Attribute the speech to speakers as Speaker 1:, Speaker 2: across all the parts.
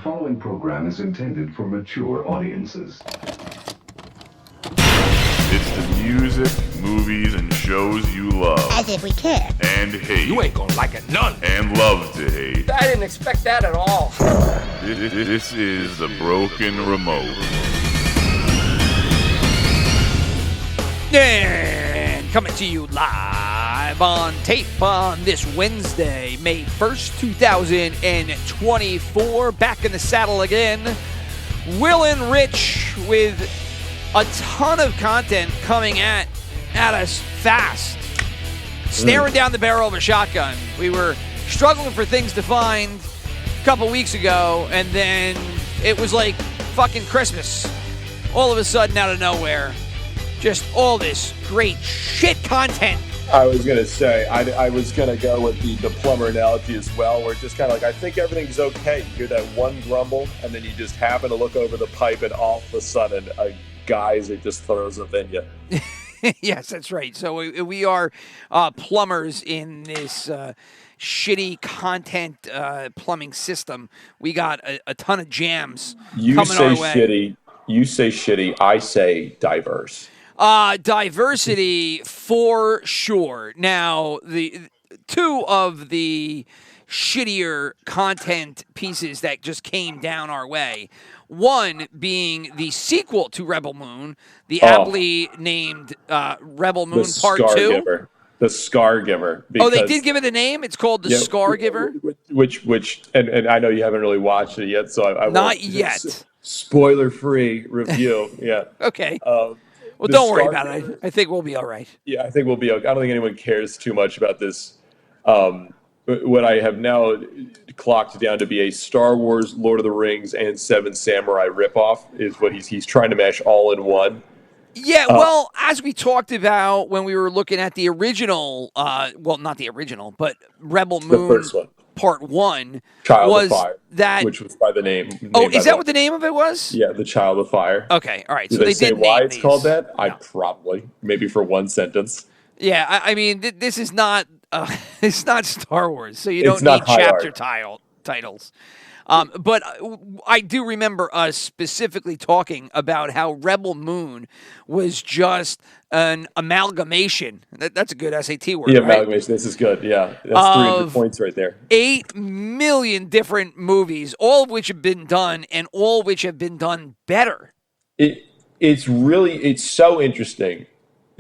Speaker 1: following program is intended for mature audiences.
Speaker 2: It's the music, movies, and shows you love.
Speaker 3: As if we care.
Speaker 2: And hate.
Speaker 4: You ain't gonna like it none.
Speaker 2: And love to hate.
Speaker 4: I didn't expect that at all.
Speaker 2: This is The Broken Remote.
Speaker 5: And coming to you live on tape on this Wednesday, May 1st, 2024. Back in the saddle again. Will and Rich with a ton of content coming at us fast. Staring down the barrel of a shotgun. We were struggling for things to find a couple weeks ago, and then it was like fucking Christmas. All of a sudden, out of nowhere, just all this great shit content.
Speaker 6: I was going to say, I was going to go with the plumber analogy as well, where it's just kind of like, I think everything's okay. You hear that one grumble, and then you just happen to look over the pipe, and all of a sudden, a geyser just throws up in you.
Speaker 5: Yes, that's right. So we are plumbers in this shitty content plumbing system. We got a ton of jams coming our way.
Speaker 6: You say shitty. I say diverse.
Speaker 5: Diversity for sure. Now, the two of the shittier content pieces that just came down our way. One being the sequel to Rebel Moon, the aptly named Rebel Moon Part 2.
Speaker 6: The Scar Giver.
Speaker 5: Oh, they did give it a name? It's called The Scar Giver?
Speaker 6: Which, and I know you haven't really watched it yet, so I
Speaker 5: Not yet.
Speaker 6: Spoiler-free review, yeah.
Speaker 5: Okay. Well, don't worry about it. I think we'll be all right.
Speaker 6: Yeah, I think we'll be okay. I don't think anyone cares too much about this. What I have now clocked down to be a Star Wars, Lord of the Rings, and Seven Samurai ripoff is what he's trying to mash all in one.
Speaker 5: Yeah, well, as we talked about when we were looking at the original, well, not the original, but Rebel Moon,
Speaker 6: the first one.
Speaker 5: Part 1,
Speaker 6: Child
Speaker 5: was
Speaker 6: of Fire,
Speaker 5: that,
Speaker 6: which was by the name.
Speaker 5: Oh, is that what the name of it was?
Speaker 6: Yeah, the Child of Fire.
Speaker 5: Okay, all right.
Speaker 6: Did
Speaker 5: so
Speaker 6: they say
Speaker 5: did
Speaker 6: why
Speaker 5: name
Speaker 6: it's
Speaker 5: these.
Speaker 6: called that?
Speaker 5: No.
Speaker 6: I probably, maybe for one sentence.
Speaker 5: Yeah, I mean, this is not it's not Star Wars, so you don't
Speaker 6: not
Speaker 5: need
Speaker 6: high
Speaker 5: chapter
Speaker 6: art.
Speaker 5: titles. But I do remember us specifically talking about how Rebel Moon was just an amalgamation. That's a good SAT word,
Speaker 6: Yeah,
Speaker 5: right?
Speaker 6: amalgamation. This is good. Yeah, that's 300 points right there.
Speaker 5: 8 million different movies, all of which have been done, and all of which have been done better.
Speaker 6: It's so interesting.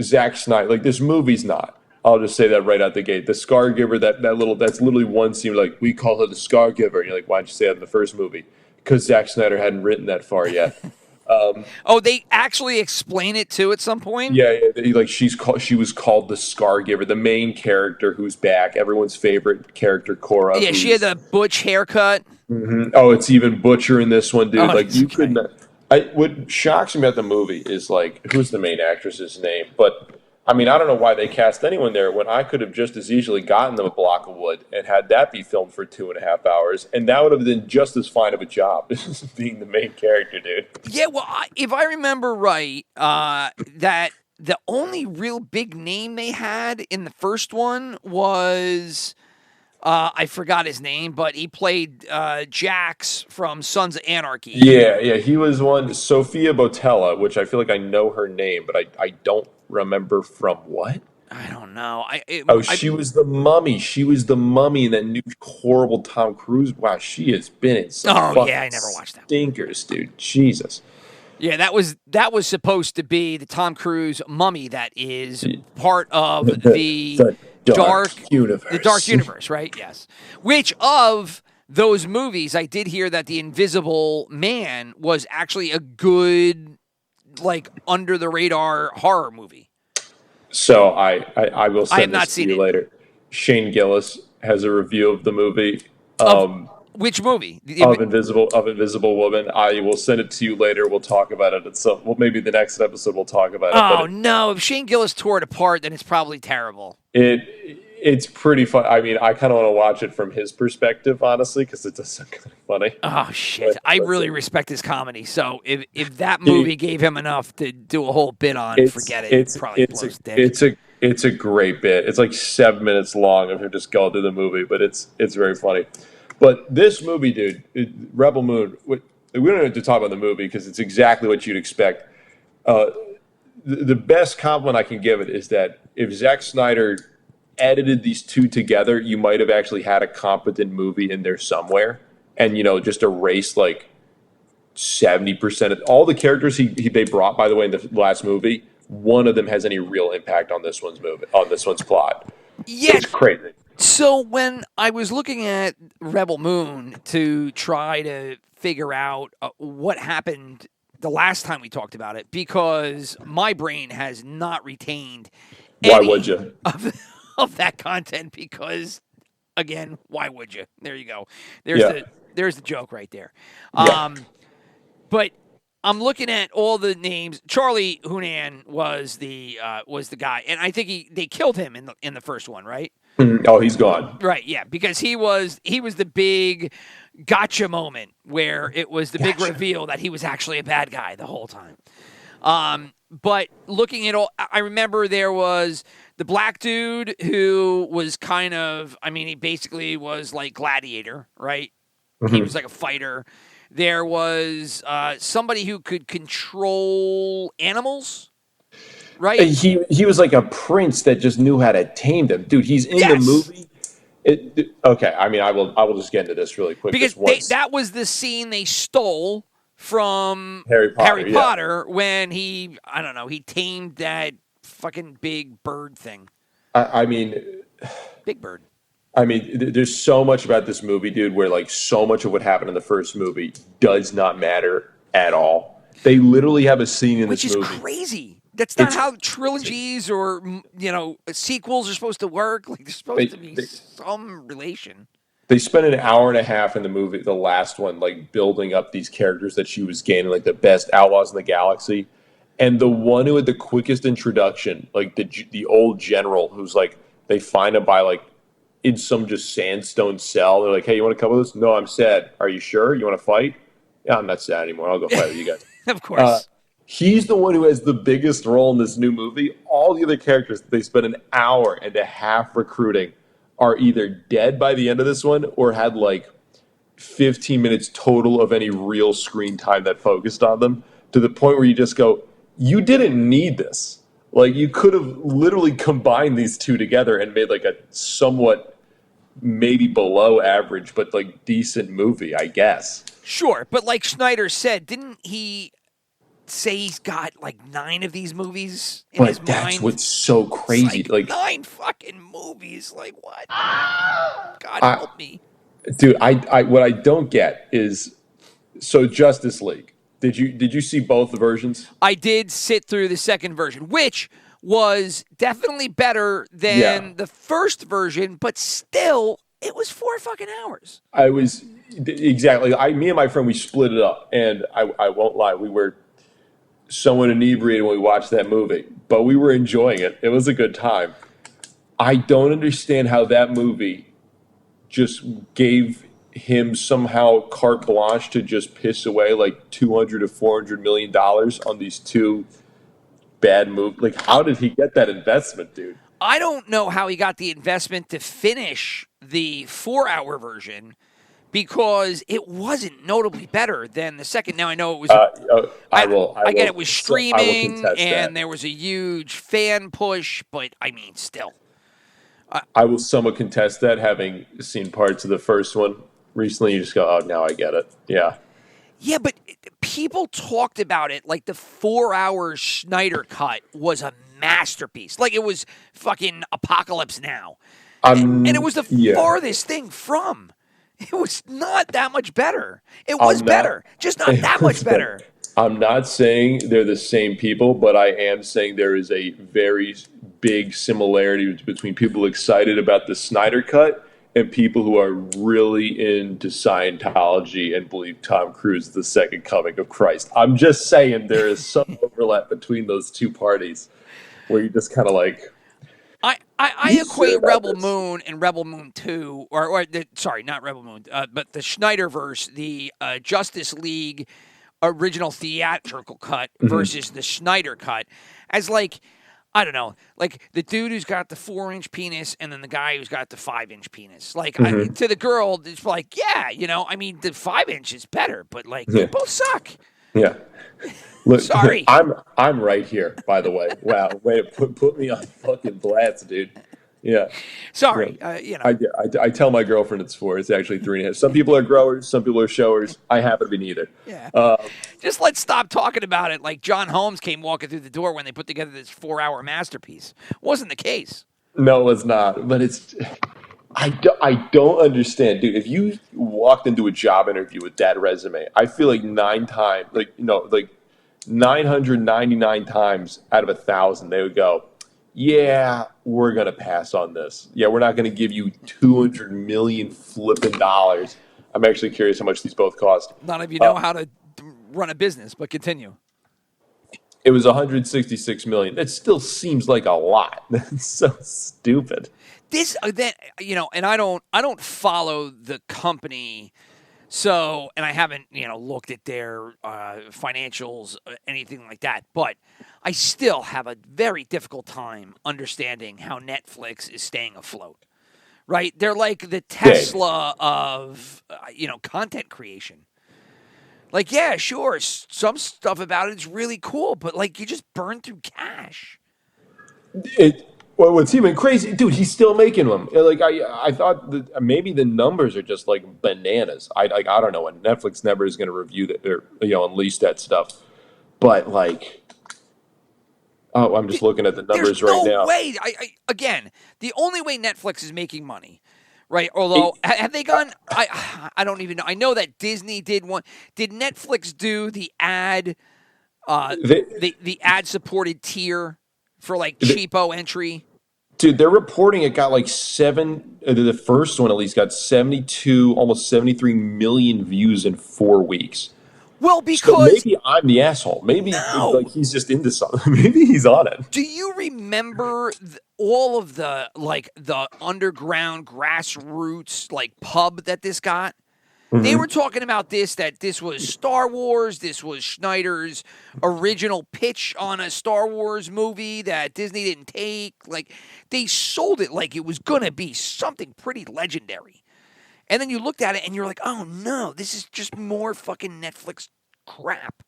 Speaker 6: Zack Snyder, like this movie's not. I'll just say that right out the gate. The Scar Giver, that's literally one scene. Like, we call her the Scar Giver. And you're like, why'd you say that in the first movie? Because Zack Snyder hadn't written that far yet.
Speaker 5: Oh, they actually explain it too at some point?
Speaker 6: Yeah. Like she was called the Scar Giver, the main character who's back, everyone's favorite character, Cora.
Speaker 5: Yeah, she had the butch haircut.
Speaker 6: Mm-hmm. Oh, it's even butcher in this one, dude.
Speaker 5: Oh,
Speaker 6: like you could not. What shocks me about the movie is like, who's the main actress's name? But I mean, I don't know why they cast anyone there when I could have just as easily gotten them a block of wood and had that be filmed for 2.5 hours, and that would have been just as fine of a job as being the main character, dude.
Speaker 5: Yeah, well, if I remember right, that the only real big name they had in the first one was, I forgot his name, but he played Jax from Sons of Anarchy.
Speaker 6: Yeah, he was one, Sophia Botella, which I feel like I know her name, but I don't remember from what?
Speaker 5: I don't know.
Speaker 6: She was the mummy. She was the mummy in that new horrible Tom Cruise. Wow, she has been in some
Speaker 5: I never watched that.
Speaker 6: Stinkers, dude. Jesus.
Speaker 5: Yeah, that was supposed to be the Tom Cruise mummy that is part of the dark
Speaker 6: universe.
Speaker 5: The dark universe, right? Yes. Which of those movies, I did hear that The Invisible Man was actually a good, like, under the radar horror movie.
Speaker 6: So I will
Speaker 5: I have
Speaker 6: send
Speaker 5: not
Speaker 6: this to
Speaker 5: seen
Speaker 6: you
Speaker 5: it.
Speaker 6: later. Shane Gillis has a review of the movie.
Speaker 5: Which movie?
Speaker 6: Of Invisible Woman. I will send it to you later. We'll talk about it. Well, maybe the next episode we'll talk about it.
Speaker 5: Oh, no. If Shane Gillis tore it apart, then it's probably terrible.
Speaker 6: It's pretty fun. I mean, I kind of want to watch it from his perspective, honestly, because it does sound kind of funny.
Speaker 5: Oh, shit. I really respect his comedy. So if that movie gave him enough to do a whole bit on, forget it. It's probably blows dick.
Speaker 6: It's a great bit. It's like 7 minutes long of him just going through the movie, but it's very funny. But this movie, dude, Rebel Moon. We don't have to talk about the movie because it's exactly what you'd expect. The best compliment I can give it is that if Zack Snyder edited these two together, you might have actually had a competent movie in there somewhere, and just erased like 70% of all the characters they brought. By the way, in the last movie, one of them has any real impact on this one's plot.
Speaker 5: Yeah,
Speaker 6: It's crazy.
Speaker 5: So when I was looking at Rebel Moon to try to figure out what happened the last time we talked about it, because my brain has not retained
Speaker 6: Why would you?
Speaker 5: of that content, because again, why would you? There you go. There's the joke right there.
Speaker 6: Yeah.
Speaker 5: But I'm looking at all the names. Charlie Hunnam was the guy, and I think they killed him in the first one, right?
Speaker 6: Oh, he's gone.
Speaker 5: Right, yeah, because he was the big gotcha moment where it was the big reveal that he was actually a bad guy the whole time. But looking at all, I remember there was the black dude who was kind of, he basically was like Gladiator, right? Mm-hmm. He was like a fighter. There was somebody who could control animals. Right.
Speaker 6: He was like a prince that just knew how to tame them, dude. He's in the movie. Okay, I will just get into this really quick
Speaker 5: because that was the scene they stole from
Speaker 6: Harry
Speaker 5: Potter when he tamed that fucking big bird thing. Big bird.
Speaker 6: There's so much about this movie, dude, where like so much of what happened in the first movie does not matter at all. They literally have a scene in this movie,
Speaker 5: which is crazy. That's not how trilogies or sequels are supposed to work. Like there's supposed to be some relation.
Speaker 6: They spent an hour and a half in the movie, the last one, like building up these characters that she was gaining, like the best outlaws in the galaxy, and the one who had the quickest introduction, like the old general, who's like they find him by like in some just sandstone cell. They're like, "Hey, you want to come with us?" "No, I'm sad." "Are you sure? You want to fight?" "Yeah, I'm not sad anymore. I'll go fight with you guys."
Speaker 5: Of course.
Speaker 6: He's the one who has the biggest role in this new movie. All the other characters they spent an hour and a half recruiting are either dead by the end of this one or had like 15 minutes total of any real screen time that focused on them, to the point where you just go, you didn't need this. Like, you could have literally combined these two together and made like a somewhat maybe below average but like decent movie, I guess.
Speaker 5: Sure, but like Snyder said, didn't he say he's got like 9 of these movies in his mind?
Speaker 6: But that's what's so crazy.
Speaker 5: Like 9 fucking movies. Like what? God help me.
Speaker 6: Dude, I what I don't get is, so Justice League. Did you see both the versions?
Speaker 5: I did sit through the second version, which was definitely better than the first version, but still it was 4 fucking hours.
Speaker 6: Exactly. Me and my friend, we split it up, and I won't lie, we were somewhat inebriated when we watched that movie, but we were enjoying it. It was a good time. I don't understand how that movie just gave him somehow carte blanche to just piss away like $200 to $400 million on these two bad movies. Like, how did he get that investment, dude?
Speaker 5: I don't know how he got the investment to finish the 4-hour version, because it wasn't notably better than the second. Now I know it was. I get it was streaming, and there was a huge fan push, but still.
Speaker 6: I will somewhat contest that, having seen parts of the first one recently. You just go, "Oh, now I get it." Yeah.
Speaker 5: Yeah, but people talked about it like the 4-hour Snyder cut was a masterpiece. Like it was fucking Apocalypse Now, and it was the farthest thing from. It was not that much better. It was better, just not that much better.
Speaker 6: I'm not saying they're the same people, but I am saying there is a very big similarity between people excited about the Snyder Cut and people who are really into Scientology and believe Tom Cruise is the second coming of Christ. I'm just saying there is some overlap between those two parties where you just kind of like...
Speaker 5: I equate Rebel Moon and Rebel Moon 2, sorry, not Rebel Moon, but the Snyderverse, the Justice League original theatrical cut versus the Snyder cut, as like I don't know, like the dude who's got the 4-inch penis and then the guy who's got the 5-inch penis. Like to the girl, it's like, yeah, I mean, the 5-inch is better, but like they both suck.
Speaker 6: Yeah. Look,
Speaker 5: Sorry.
Speaker 6: I'm right here, by the way. Wow, way to put me on fucking blast, dude. Yeah.
Speaker 5: Sorry.
Speaker 6: I tell my girlfriend it's 4. It's actually 3.5. Some people are growers, some people are showers. I happen to be neither.
Speaker 5: Yeah. Just let's stop talking about it like John Holmes came walking through the door when they put together this 4-hour masterpiece. Wasn't the case.
Speaker 6: No, it was not. But I don't understand, dude. If you walked into a job interview with that resume, I feel like 999 times out of 1,000, they would go, yeah, we're going to pass on this. Yeah, we're not going to give you $200 million flipping dollars. I'm actually curious how much these both cost.
Speaker 5: None of you know how to run a business, but continue.
Speaker 6: It was $166 million. That still seems like a lot. That's so stupid.
Speaker 5: This, and I don't follow the company. So, and I haven't, looked at their financials, anything like that. But I still have a very difficult time understanding how Netflix is staying afloat, right? They're like the Tesla of, content creation. Like, yeah, sure, some stuff about it is really cool, but like you just burn through cash.
Speaker 6: What's even crazy, dude? He's still making them. Like I thought that maybe the numbers are just like bananas. I don't know. And Netflix never is going to review that or unleash that stuff. But like, I'm just looking at the numbers right now.
Speaker 5: There's no way. Again, the only way Netflix is making money, right? Although have they gone? I don't even know. I know that Disney did one. Did Netflix do the ad? The ad supported tier for like cheapo entry?
Speaker 6: Dude, they're reporting it got like the first one at least got 72, almost 73 million views in 4 weeks.
Speaker 5: Well, because
Speaker 6: so maybe I'm the asshole. Maybe like he's just into something. Maybe he's on it.
Speaker 5: Do you remember all of the underground grassroots like pub that this got? They were talking about that this was Star Wars, this was Schneider's original pitch on a Star Wars movie that Disney didn't take. Like, they sold it like it was going to be something pretty legendary. And then you looked at it and you're like, oh no, this is just more fucking Netflix crap.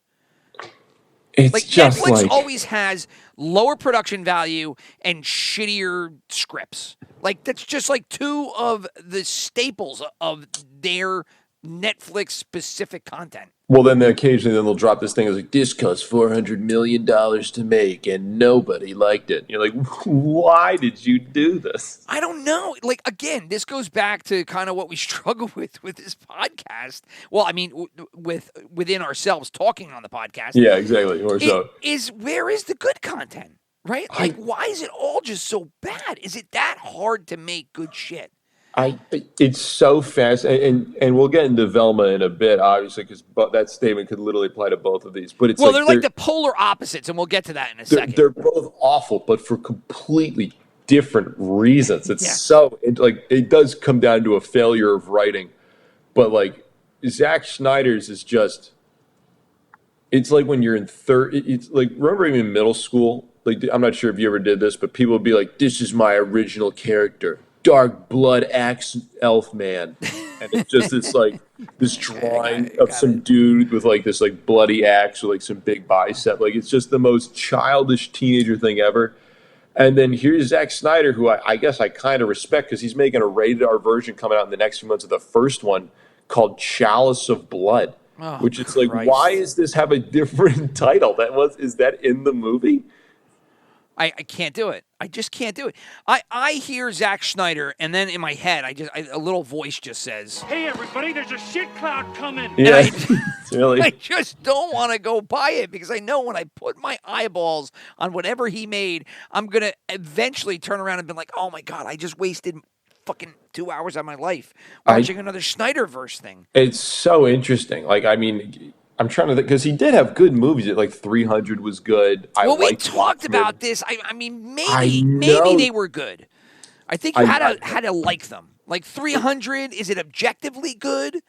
Speaker 6: It's
Speaker 5: like
Speaker 6: just
Speaker 5: Netflix always has lower production value and shittier scripts. Like, that's just like two of the staples of their Netflix-specific content.
Speaker 6: Well, then occasionally they'll drop this thing as like, this cost $400 million to make and nobody liked it. And you're like, why did you do this?
Speaker 5: I don't know. Like, again, this goes back to kind of what we struggle with this podcast. Well, I mean, within ourselves talking on the podcast.
Speaker 6: Yeah, exactly. Or so.
Speaker 5: Where is the good content, right? Like, why is it all just so bad? Is it that hard to make good shit?
Speaker 6: It's so fast, and we'll get into Velma in a bit, obviously, because that statement could literally apply to both of these. But it's
Speaker 5: they're like the polar opposites, and we'll get to that in a second.
Speaker 6: They're both awful, but for completely different reasons. It does come down to a failure of writing, but like Zack Snyder's is just. It's like when you're in third. It's like remember even in middle school. Like I'm not sure if you ever did this, but people would be like, "This is my original character." Dark blood axe elf man, and it's just this drawing of some dude with like this like bloody axe with like some big bicep. Like it's just the most childish teenager thing ever. And then here's Zack Snyder, who I guess I kind of respect because he's making a rated R version coming out in the next few months of the first one called Chalice of Blood, which is like, why does this have a different title? Is that in the movie?
Speaker 5: I can't do it. I just can't do it. I hear Zack Snyder, and then in my head, a little voice just says,
Speaker 3: "Hey, everybody, there's a shit cloud coming."
Speaker 6: Yeah, really.
Speaker 5: I just don't want to go buy it because I know when I put my eyeballs on whatever he made, I'm going to eventually turn around and be like, oh, my God, I just wasted fucking 2 hours of my life watching another Snyderverse thing.
Speaker 6: It's so interesting. Like, I mean... I'm trying to think because he did have good movies. Like 300 was good.
Speaker 5: We talked about this. I mean, maybe they were good. I think you had to like them. Like 300, is it objectively good?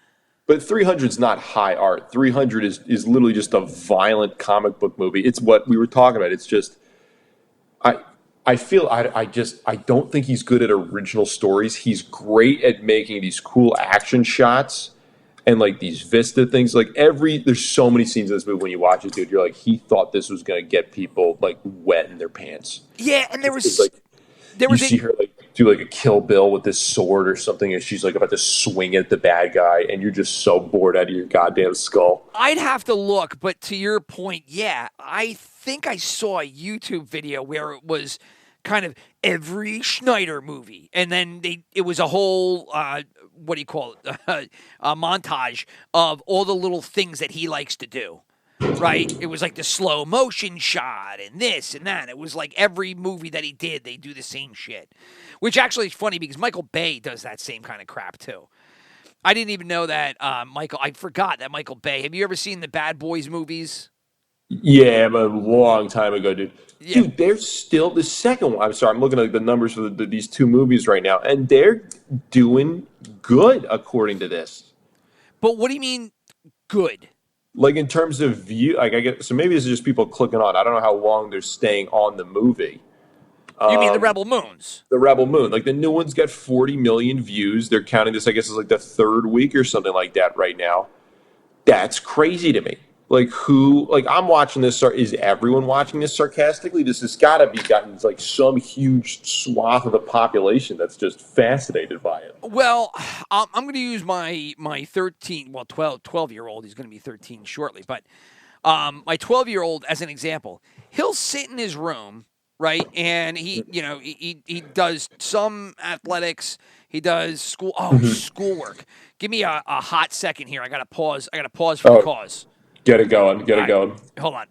Speaker 6: But 300 is not high art. 300 is literally just a violent comic book movie. It's what we were talking about. It's just I don't think he's good at original stories. He's great at making these cool action shots and like these vista things. Like there's so many scenes in this movie when you watch it, dude. You're like, he thought this was gonna get people like wet in their pants.
Speaker 5: Yeah, and there was
Speaker 6: see her like do like a Kill Bill with this sword or something, and she's like about to swing at the bad guy, and you're just so bored out of your goddamn skull.
Speaker 5: I'd have to look, but to your point, yeah, I think I saw a YouTube video where it was kind of every Schneider movie, and then it was a whole what do you call it, a montage of all the little things that he likes to do. Right? It was like the slow motion shot and this and that. It was like every movie that he did, they do the same shit. Which actually is funny because Michael Bay does that same kind of crap too. I didn't even know that I forgot that Michael Bay. Have you ever seen the Bad Boys movies?
Speaker 6: Yeah, but a long time ago, dude.
Speaker 5: Yeah.
Speaker 6: Dude, they're still the second one. I'm sorry, I'm looking at the numbers for these two movies right now, and they're doing good according to this.
Speaker 5: But what do you mean good?
Speaker 6: Like in terms of view, like so maybe this is just people clicking on. I don't know how long they're staying on the movie.
Speaker 5: You mean the Rebel Moons?
Speaker 6: The Rebel Moon. Like the new one's got 40 million views. They're counting this, I guess, as like the third week or something like that right now. That's crazy to me. Like I'm watching this. Is everyone watching this sarcastically? This has got to be gotten like some huge swath of the population that's just fascinated by it.
Speaker 5: Well, I'm going to use my 12-year-old. He's going to be 13 shortly. But my 12-year-old as an example. He'll sit in his room, right? And he does some athletics. He does schoolwork. Give me a hot second here. I got to pause. For the cause.
Speaker 6: Get it going. Going.
Speaker 5: Hold on.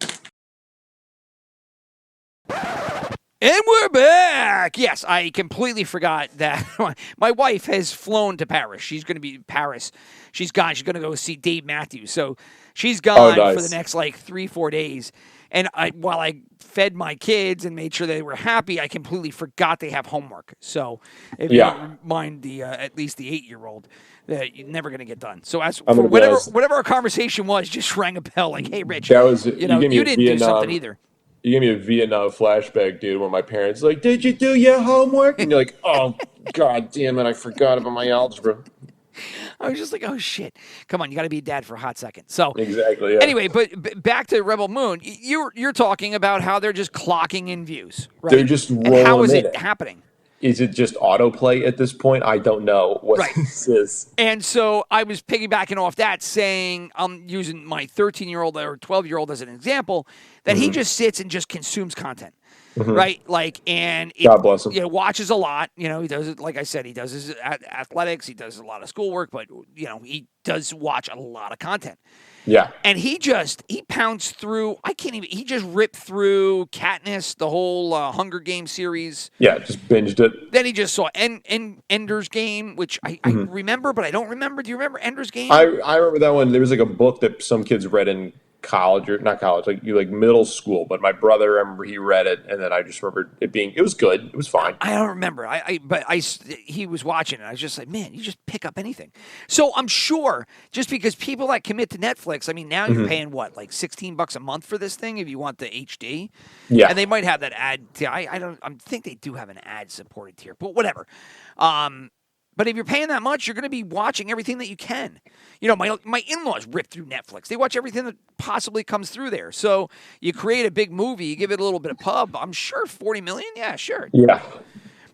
Speaker 5: And we're back. Yes, I completely forgot that my wife has flown to Paris. She's going to be in Paris. She's gone. She's going to go see Dave Matthews. So she's gone for the next 3-4 days. And while I fed my kids and made sure they were happy, I completely forgot they have homework. So if you don't mind at least the 8-year-old, you're never going to get done. So as for whatever our conversation was, just rang a bell like, "Hey, Rich,
Speaker 6: that was,
Speaker 5: you didn't do something either."
Speaker 6: You gave me a Vietnam flashback, dude, where my parents like, "Did you do your homework?" And you're like, "Oh, God damn it, I forgot about my algebra."
Speaker 5: I was just like, "Oh shit, come on, you got to be a dad for a hot second." So
Speaker 6: exactly. Yeah.
Speaker 5: Anyway, but back to Rebel Moon, you're talking about how they're just clocking in views, right?
Speaker 6: They're just rolling.
Speaker 5: And how is it happening?
Speaker 6: Is it just autoplay at this point? I don't know what this is.
Speaker 5: And so I was piggybacking off that, saying I'm using my 13-year-old or 12-year-old as an example, that he just sits and just consumes content, right?
Speaker 6: God bless him.
Speaker 5: Watches a lot. He does it. Like I said, he does his athletics. He does a lot of schoolwork, but he does watch a lot of content.
Speaker 6: Yeah.
Speaker 5: And he pounds through, he just ripped through Katniss, the whole Hunger Games series.
Speaker 6: Yeah, just binged it.
Speaker 5: Then he just saw Ender's Game, which I remember, but I don't remember. Do you remember Ender's Game?
Speaker 6: I remember that one. There was like a book that some kids read in college, or not college, like middle school. But my brother, I remember he read it, and then I just remember it was good. It was fine.
Speaker 5: I don't remember. He was watching it. I was just like, man, you just pick up anything. So I'm sure just because people that commit to Netflix, I mean, now you're paying what, like $16 a month for this thing if you want the HD.
Speaker 6: Yeah,
Speaker 5: and they might have that ad. I think they do have an ad supported tier, but whatever. But if you're paying that much, you're going to be watching everything that you can. My in-laws rip through Netflix. They watch everything that possibly comes through there. So you create a big movie, you give it a little bit of pub. I'm sure 40 million. Yeah, sure.
Speaker 6: Yeah.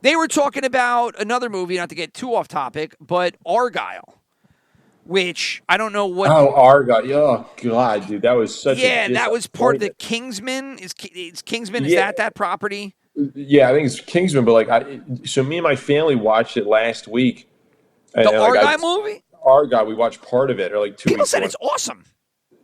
Speaker 5: They were talking about another movie, not to get too off topic, but Argyle, which I don't know what.
Speaker 6: Oh, Argyle. Oh, God, dude. That was such
Speaker 5: that was part of the Kingsman. Is Kingsman, is that property?
Speaker 6: Yeah, I think it's Kingsman, but so me and my family watched it last week.
Speaker 5: The Argyle movie?
Speaker 6: Argyle, we watched part of it, or 2 weeks.
Speaker 5: People said it's awesome.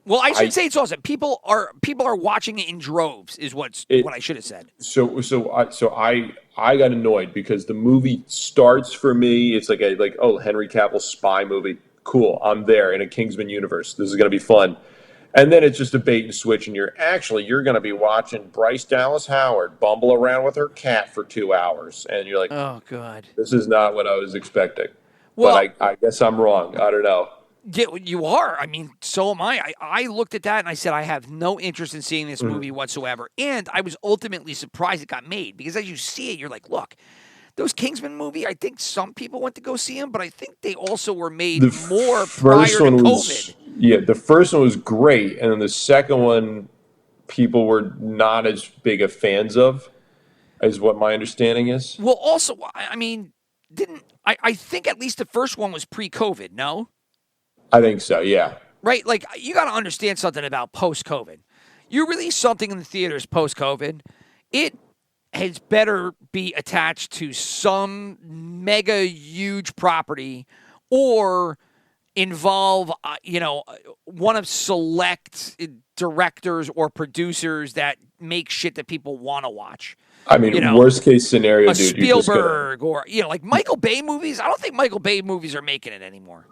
Speaker 5: Well, I should say it's awesome. People are watching it in droves, is what I should have said.
Speaker 6: So I got annoyed because the movie starts for me. It's like Henry Cavill spy movie. Cool, I'm there in a Kingsman universe. This is gonna be fun. And then it's just a bait and switch, and you're going to be watching Bryce Dallas Howard bumble around with her cat for 2 hours, and you're like,
Speaker 5: "Oh God,
Speaker 6: this is not what I was expecting."
Speaker 5: Well,
Speaker 6: but I guess I'm wrong. I don't know.
Speaker 5: Yeah, you are. I mean, so am I. I looked at that and I said, I have no interest in seeing this movie whatsoever. And I was ultimately surprised it got made because as you see it, you're like, look, those Kingsman movie, I think some people went to go see them, but I think they also were made more prior to COVID.
Speaker 6: The first one was great, and then the second one, people were not as big of fans of, is what my understanding is.
Speaker 5: Well, also, I mean, I think at least the first one was pre-COVID, no?
Speaker 6: I think so, yeah.
Speaker 5: Right? Like, you got to understand something about post-COVID. You release something in the theaters post-COVID, it has better be attached to some mega huge property or involve, one of select directors or producers that make shit that people want to watch.
Speaker 6: I mean, worst case scenario,
Speaker 5: a
Speaker 6: dude.
Speaker 5: Spielberg or, like Michael Bay movies. I don't think Michael Bay movies are making it anymore.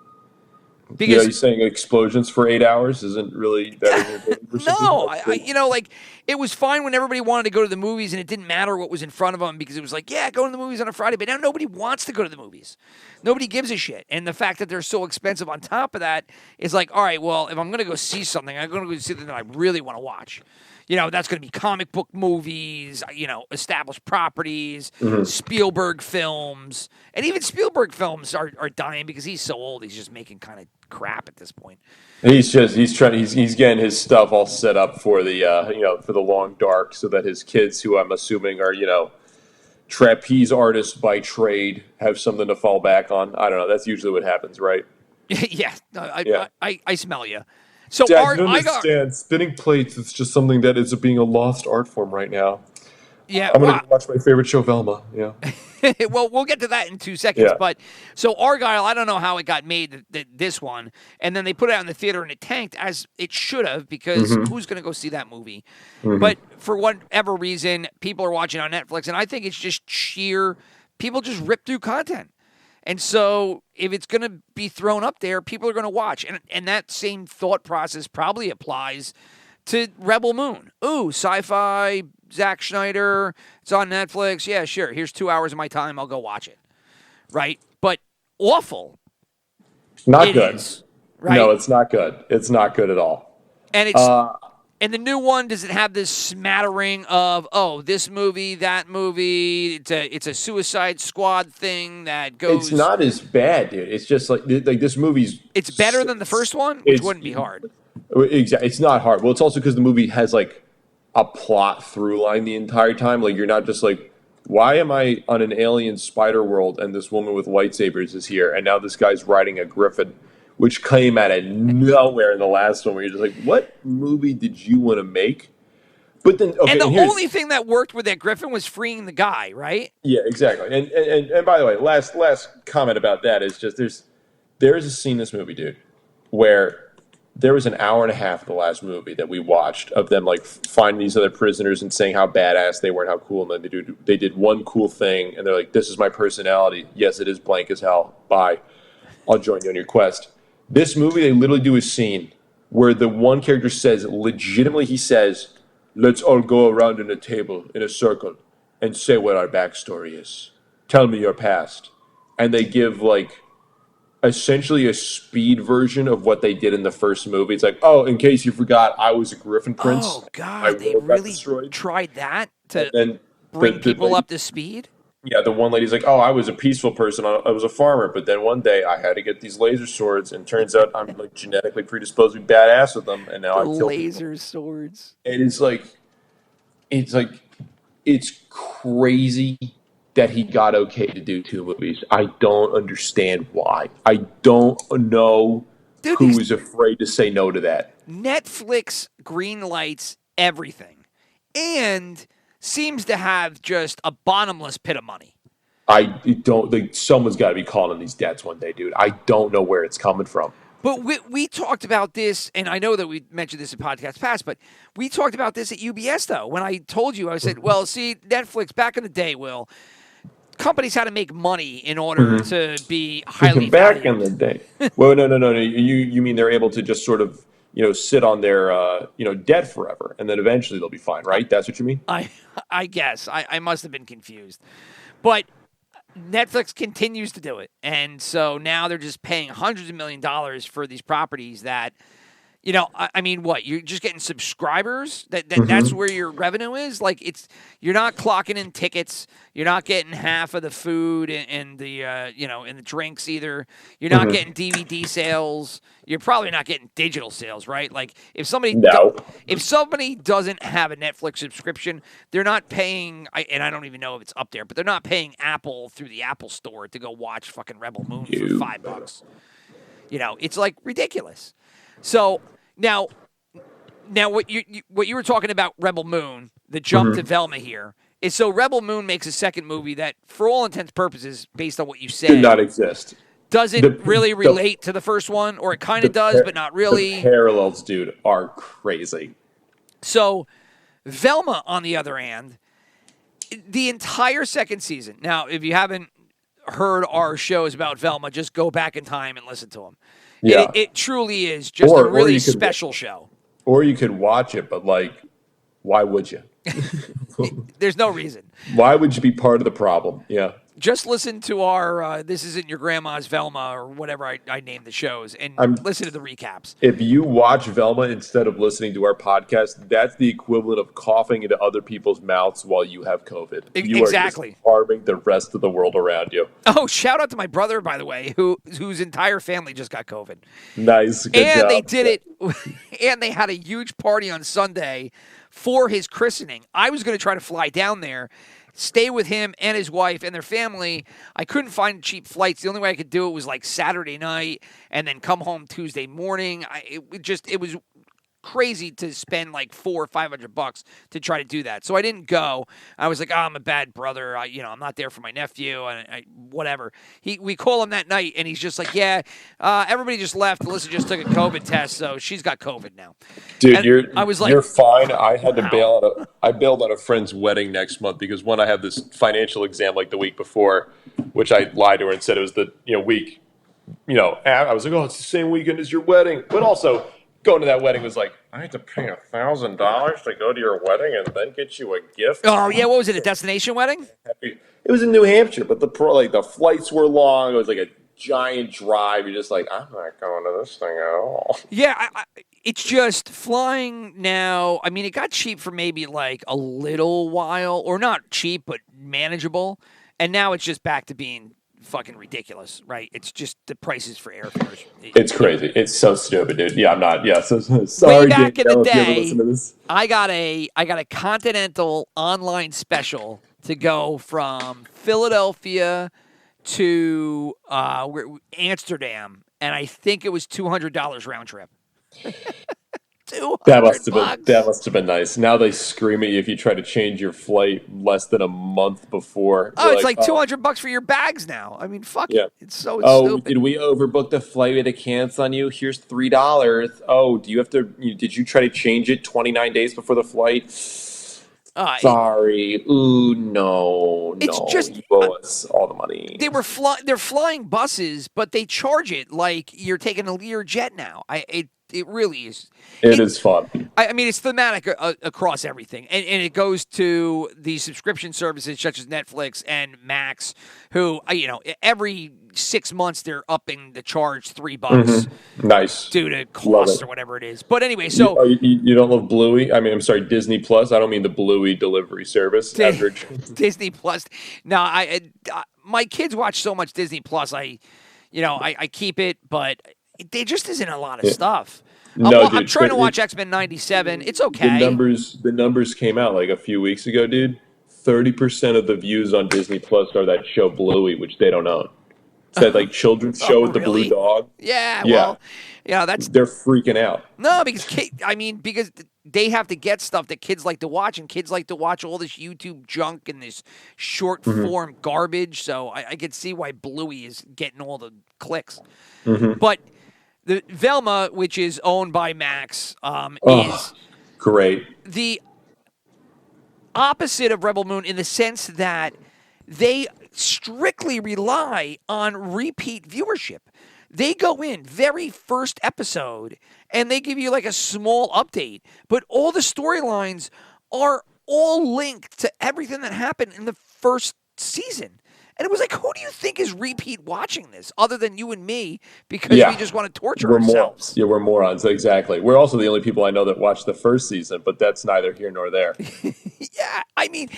Speaker 6: Because you're saying explosions for 8 hours isn't really better than
Speaker 5: no, it was fine when everybody wanted to go to the movies and it didn't matter what was in front of them because it was like, yeah, go to the movies on a Friday. But now nobody wants to go to the movies. Nobody gives a shit. And the fact that they're so expensive on top of that is like, all right, well, if I'm going to go see something, I'm going to go see something that I really want to watch. That's going to be comic book movies, established properties, Spielberg films. And even Spielberg films are dying because he's so old. He's just making kind of crap at this point.
Speaker 6: He's getting his stuff all set up for the for the long dark so that his kids, who I'm assuming are trapeze artists by trade, have something to fall back on. I don't know. That's usually what happens, right?
Speaker 5: Yeah. I smell you. So
Speaker 6: Dad, you understand, spinning plates is just something that is being a lost art form right now.
Speaker 5: Yeah,
Speaker 6: I'm going to watch my favorite show, Velma. Yeah.
Speaker 5: Well, we'll get to that in 2 seconds.
Speaker 6: Yeah.
Speaker 5: But so Argyle, I don't know how it got made, this one, and then they put it out in the theater and it tanked as it should have because who's going to go see that movie? But for whatever reason, people are watching on Netflix, and I think it's just sheer people just rip through content. And so if it's going to be thrown up there, people are going to watch. And that same thought process probably applies to Rebel Moon. Ooh, sci-fi, Zack Snyder, it's on Netflix. Yeah, sure. Here's 2 hours of my time. I'll go watch it. Right? But awful.
Speaker 6: Not good.
Speaker 5: Is, right?
Speaker 6: No, it's not good. It's not good at all.
Speaker 5: And it's... And the new one, does it have this smattering of, this movie, that movie? It's a Suicide Squad thing that goes...
Speaker 6: It's not as bad, dude. It's just like this movie's...
Speaker 5: It's better than the first one, which wouldn't be hard.
Speaker 6: Exactly. It's not hard. Well, it's also because the movie has like a plot through line the entire time. Like you're not just like, why am I on an alien spider world and this woman with lightsabers is here and now this guy's riding a griffin? Which came out of nowhere in the last one, where you're just like, "What movie did you want to make?" But then,
Speaker 5: and the only thing that worked with that Griffin was freeing the guy, right?
Speaker 6: Yeah, exactly. And by the way, last comment about that is just there is a scene in this movie, dude, where there was an hour and a half of the last movie that we watched of them like finding these other prisoners and saying how badass they were and how cool, and then they did one cool thing, and they're like, "This is my personality. Yes, it is blank as hell. Bye. I'll join you on your quest." This movie, they literally do a scene where the one character says, he says, "Let's all go around in a table, in a circle, and say what our backstory is. Tell me your past." And they give, like, essentially a speed version of what they did in the first movie. It's like, oh, in case you forgot, I was a Griffin Prince.
Speaker 5: Oh, God, they really tried that to bring people up to speed?
Speaker 6: Yeah, the one lady's like, oh, I was a peaceful person. I was a farmer. But then one day I had to get these laser swords. And turns out I'm like genetically predisposed to be badass with them. And now I kill
Speaker 5: laser
Speaker 6: people.
Speaker 5: Swords.
Speaker 6: And it's crazy that he got okay to do 2 movies. I don't understand why. I don't know who is afraid to say no to that.
Speaker 5: Netflix greenlights everything. And... seems to have just a bottomless pit of money.
Speaker 6: I don't think someone's got to be calling these debts one day, dude. I don't know where it's coming from.
Speaker 5: But we talked about this, and I know that we mentioned this in podcasts past, but we talked about this at UBS, though. When I told you, I said, well, see, Netflix, back in the day, Will, companies had to make money in order to be highly
Speaker 6: back
Speaker 5: valued.
Speaker 6: in the day. Well, no. You mean they're able to just sort of sit on their, debt forever, and then eventually they'll be fine, right? That's what you mean?
Speaker 5: I guess. I must have been confused. But Netflix continues to do it. And so now they're just paying hundreds of millions of dollars for these properties that, I mean, what? You're just getting subscribers? That's where your revenue is? Like, you're not clocking in tickets. You're not getting half of the food and the, and the drinks either. You're not getting DVD sales. You're probably not getting digital sales, right? Like, if somebody doesn't have a Netflix subscription, they're not paying, and I don't even know if it's up there, but they're not paying Apple through the Apple Store to go watch fucking Rebel Moon for $5. It's like ridiculous. So now what you were talking about Rebel Moon, the jump to Velma here, is so Rebel Moon makes a second movie that, for all intents and purposes, based on what you said,
Speaker 6: did not exist.
Speaker 5: Doesn't really relate to the first one, or it kind of does, but not really.
Speaker 6: The parallels, dude, are crazy.
Speaker 5: So Velma, on the other hand, the entire second season. Now, if you haven't heard our shows about Velma, just go back in time and listen to them.
Speaker 6: Yeah.
Speaker 5: It truly is just a really special show.
Speaker 6: Or you could watch it, but, like, why would you?
Speaker 5: There's no reason.
Speaker 6: Why would you be part of the problem? Yeah.
Speaker 5: Just listen to our This Isn't Your Grandma's Velma, or whatever I named the shows, and listen to the recaps.
Speaker 6: If you watch Velma instead of listening to our podcast, that's the equivalent of coughing into other people's mouths while you have COVID. You
Speaker 5: exactly.
Speaker 6: are just harming the rest of the world around you.
Speaker 5: Oh, shout out to my brother, by the way, whose entire family just got COVID.
Speaker 6: Nice. Good job.
Speaker 5: And they did it, and they had a huge party on Sunday for his christening. I was going to try to fly down there, stay with him and his wife and their family. I couldn't find cheap flights. The only way I could do it was like Saturday night and then come home Tuesday morning. It was crazy to spend like $400 or $500 to try to do that. So I didn't go. I was like, I'm a bad brother. I'm not there for my nephew and whatever. We call him that night and he's just like, everybody just left. Alyssa just took a COVID test, so she's got COVID now.
Speaker 6: Dude, you're fine. I had to bail on a friend's wedding next month because one, I had this financial exam like the week before, which I lied to her and said it was the week. I was like, oh, it's the same weekend as your wedding, but also going to that wedding was like, I had to pay $1,000 to go to your wedding and then get you a gift.
Speaker 5: Oh yeah, what was it? A destination wedding?
Speaker 6: It was in New Hampshire, but the flights were long. It was like a giant drive. You're just like, I'm not going to this thing at all.
Speaker 5: Yeah, it's just flying now. I mean, it got cheap for maybe like a little while, or not cheap, but manageable, and now it's just back to being fucking ridiculous, right? It's just the prices for airfares.
Speaker 6: It's crazy. It's so stupid, dude. Yeah, I'm not. Yeah, so sorry.
Speaker 5: Way back in the day,
Speaker 6: to this.
Speaker 5: I got a Continental online special to go from Philadelphia to Amsterdam, and I think it was $200 round trip.
Speaker 6: That must have been nice. Now they scream at you if you try to change your flight less than a month before.
Speaker 5: Oh, it's like $200 for your bags now. I mean, fuck it. It's so stupid.
Speaker 6: Did we overbook the flight? We had to cancel on you. Here's $3. Oh, do you have to? Did you try to change it 29 days before the flight? Sorry. No.
Speaker 5: It's just
Speaker 6: you owe us all the money.
Speaker 5: They're flying buses, but they charge it like you're taking a Lear jet now. It really is.
Speaker 6: It is fun.
Speaker 5: I mean, it's thematic across everything. And it goes to the subscription services such as Netflix and Max, who, every 6 months they're upping the charge $3.
Speaker 6: Nice.
Speaker 5: Due to cost or whatever it is. But anyway, so.
Speaker 6: You don't love Bluey? I mean, I'm sorry, Disney Plus. I don't mean the Bluey delivery service.
Speaker 5: Disney Plus. No, my kids watch so much Disney Plus. I keep it, but there just isn't a lot of stuff. I'm trying to watch X-Men 97. It's okay.
Speaker 6: The numbers came out like a few weeks ago, dude. 30% of the views on Disney Plus are that show Bluey, which they don't own. It's that like children's show with the blue dog.
Speaker 5: Yeah. Well,
Speaker 6: they're freaking out.
Speaker 5: No, because they have to get stuff that kids like to watch, and kids like to watch all this YouTube junk and this short form garbage. So I could see why Bluey is getting all the clicks. But the Velma, which is owned by Max, is
Speaker 6: great.
Speaker 5: The opposite of Rebel Moon in the sense that they strictly rely on repeat viewership. They go in very first episode and they give you like a small update, but all the storylines are all linked to everything that happened in the first season. And it was like, who do you think is repeat watching this other than you and me because we just want to torture ourselves?
Speaker 6: We're morons. Exactly. We're also the only people I know that watched the first season, but that's neither here nor there.
Speaker 5: Yeah, I mean,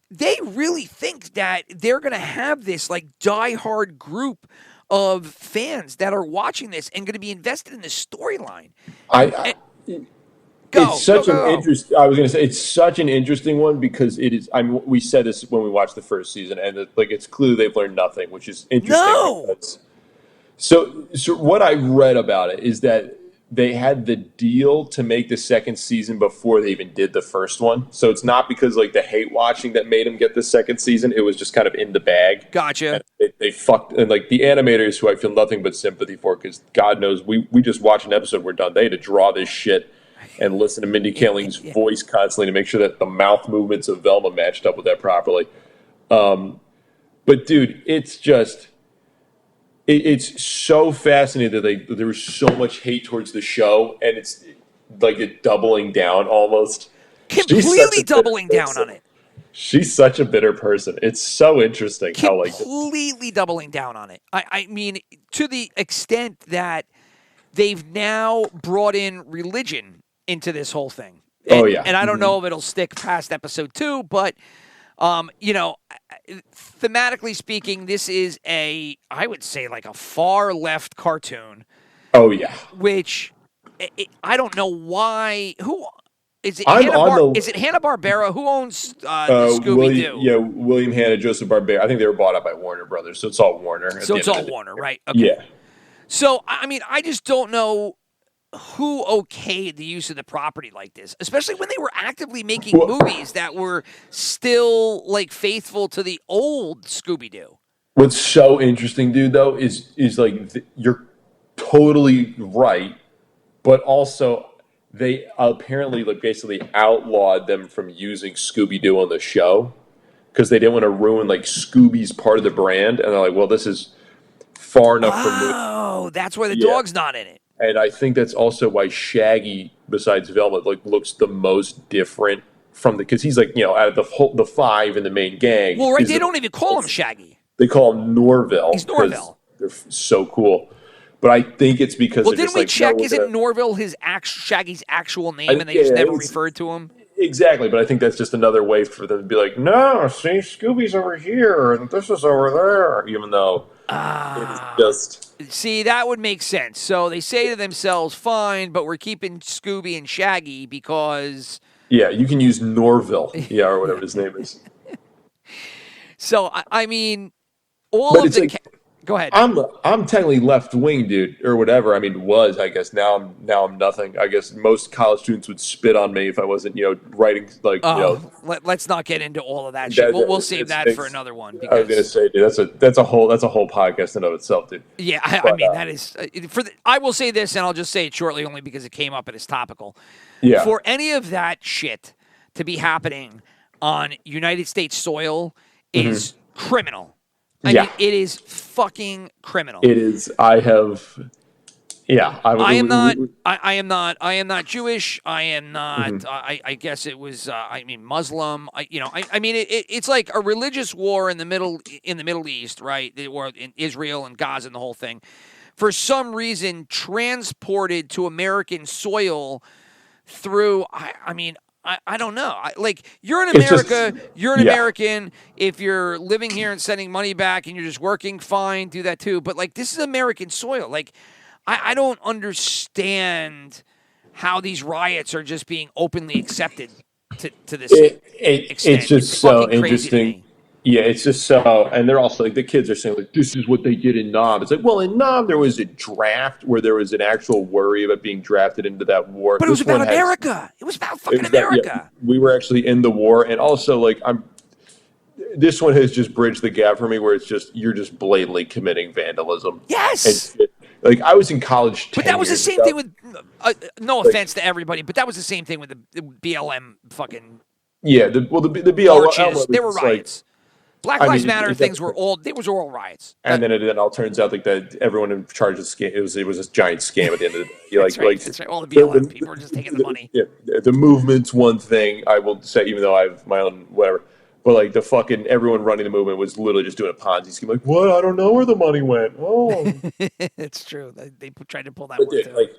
Speaker 5: they really think that they're going to have this like diehard group of fans that are watching this and going to be invested in this storyline. It's such an interesting. I was going to say it's such an interesting one because it is. We said this when we watched the first season, and it's clear they've learned nothing, which is interesting. No.
Speaker 6: So what I read about it is that they had the deal to make the second season before they even did the first one. So it's not because like the hate watching that made them get the second season. It was just kind of in the bag.
Speaker 5: Gotcha.
Speaker 6: And they fucked, and like the animators who I feel nothing but sympathy for, because God knows we just watched an episode, we're done. They had to draw this shit and listen to Mindy Kaling's voice constantly to make sure that the mouth movements of Velma matched up with that properly. But dude, it's just... It's so fascinating that there was so much hate towards the show, and it's like a doubling down almost.
Speaker 5: Completely doubling down on it.
Speaker 6: She's such a bitter person. It's so interesting how like
Speaker 5: completely doubling down on it. I mean, to the extent that they've now brought in religion into this whole thing. And, and I don't know if it'll stick past episode 2, but thematically speaking, this is I would say like a far left cartoon.
Speaker 6: Oh yeah.
Speaker 5: Which I don't know why. Who is it? Is it Hanna-Barbera? Who owns Scooby-Doo?
Speaker 6: William Hanna, Joseph Barbera. I think they were bought up by Warner Brothers, so it's all Warner.
Speaker 5: So it's all Warner, right? Okay.
Speaker 6: Yeah.
Speaker 5: So I mean, I just don't know who okayed the use of the property like this, especially when they were actively making movies that were still like faithful to the old Scooby-Doo.
Speaker 6: What's so interesting, dude, though, is like you're totally right, but also they apparently like basically outlawed them from using Scooby-Doo on the show because they didn't want to ruin like Scooby's part of the brand, and they're like, well, this is far enough from me.
Speaker 5: Oh, that's why the dog's not in it.
Speaker 6: And I think that's also why Shaggy, besides Velma, like looks the most different from because he's like out of the 5 in the main gang.
Speaker 5: Well, right, they don't even call him Shaggy.
Speaker 6: They call him Norville.
Speaker 5: He's Norville.
Speaker 6: They're so cool, but I think it's because
Speaker 5: well, didn't we check? Isn't Norville Shaggy's actual name, and they just never referred to him?
Speaker 6: Exactly, but I think that's just another way for them to be like, no, see, Scooby's over here, and this is over there, even though it's just...
Speaker 5: See, that would make sense. So they say to themselves, fine, but we're keeping Scooby and Shaggy because...
Speaker 6: Yeah, you can use Norville, or whatever his name is.
Speaker 5: So, I mean, all of the... Go ahead.
Speaker 6: I'm technically left wing, dude, or whatever. I mean, I guess. Now I'm nothing. I guess most college students would spit on me if I wasn't, writing like.
Speaker 5: Let's not get into all of that shit. We'll save that for another one. Because,
Speaker 6: I was gonna say, dude, that's a whole podcast in of itself, dude.
Speaker 5: Yeah, I mean that is I will say this, and I'll just say it shortly, only because it came up and it's topical.
Speaker 6: Yeah.
Speaker 5: For any of that shit to be happening on United States soil is criminal. I mean, it is fucking criminal.
Speaker 6: It is. I am
Speaker 5: not Jewish. I am not. I guess it was. Muslim. It's like a religious war in the Middle East, right? The war in Israel and Gaza and the whole thing. For some reason, transported to American soil through. I don't know. You're in America. You're an American. If you're living here and sending money back and you're just working, fine, do that too. But this is American soil. I don't understand how these riots are just being openly accepted to this extent.
Speaker 6: It's just so interesting. Yeah, it's just so, and they're also the kids are saying this is what they did in Nam. It's well, in Nam there was a draft where there was an actual worry about being drafted into that war.
Speaker 5: But it was about America. It was about fucking America.
Speaker 6: We were actually in the war, and also this one has just bridged the gap for me, where it's just you're just blatantly committing vandalism.
Speaker 5: Yes.
Speaker 6: And, I was in college.
Speaker 5: But that was the same thing with. No offense to everybody, but that was the same thing with the BLM fucking.
Speaker 6: Yeah, the BLM
Speaker 5: marches. There were riots. Black Lives Matter things were all riots.
Speaker 6: And then it all turns out that everyone in charge of the scam, it was a giant scam at the end of the day.
Speaker 5: That's right. All the BLM people were just taking the money.
Speaker 6: Yeah, the movement's one thing, I will say, even though I have my own whatever. But like the fucking everyone running the movement was literally just doing a Ponzi scheme. Like, what? I don't know where the money went. Oh,
Speaker 5: It's true. They tried to pull that
Speaker 6: but
Speaker 5: one
Speaker 6: dude,
Speaker 5: too.
Speaker 6: like